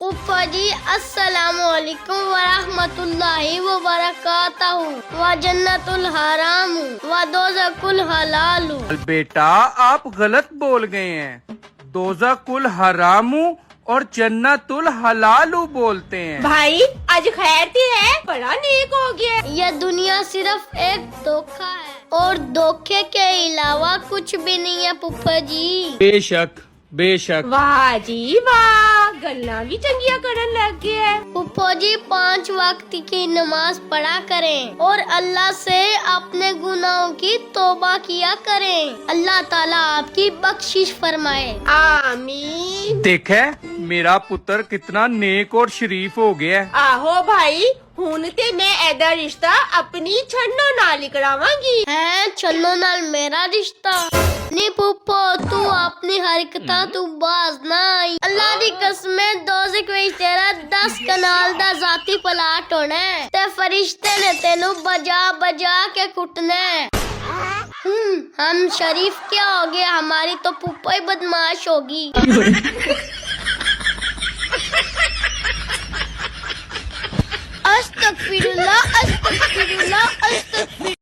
پھپھا جی السلام علیکم ورحمۃ اللہ وبرکاتہ و جنت الحرام و دوزخ الحلال. بیٹا آپ غلط بول گئے ہیں. دوزخ الحرام اور جنت الحلال بولتے ہیں. بھائی آج خیر تھی ہے, بڑا نیک ہو گیا. یہ دنیا صرف ایک دھوکہ ہے اور دھوکے کے علاوہ کچھ بھی نہیں ہے پھپھا جی. بے شک بے شک. واہ جی واہ, گلا بھی چنگیاں کرن لگ گیا. پھپھا جی 5 وقت کی نماز پڑھا کریں اور اللہ سے اپنے گناہوں کی توبہ کیا کریں. اللہ تعالیٰ آپ کی بخشش فرمائے. آمین. دیکھے میرا پتر کتنا نیک اور شریف ہو گیا ہے. آہو بھائی, ہن تے میں ایدا رشتہ اپنی چھنو نال کراواں گی. ہے چھنو نال میرا رشتہ نہیں پھپھو, تو اپنی حرکتاں تو باز نہ آئی. اللہ دی قسم دوزخ وچ تیرا 10 کنال دا ذاتی پلاٹ ہونا ہے تے فرشتے نے تینو بجا بجا کے کٹنا ہے. ہم شریف کیا ہو گیا, ہماری تو پھپھا ہی بدماش ہوگی. استغفر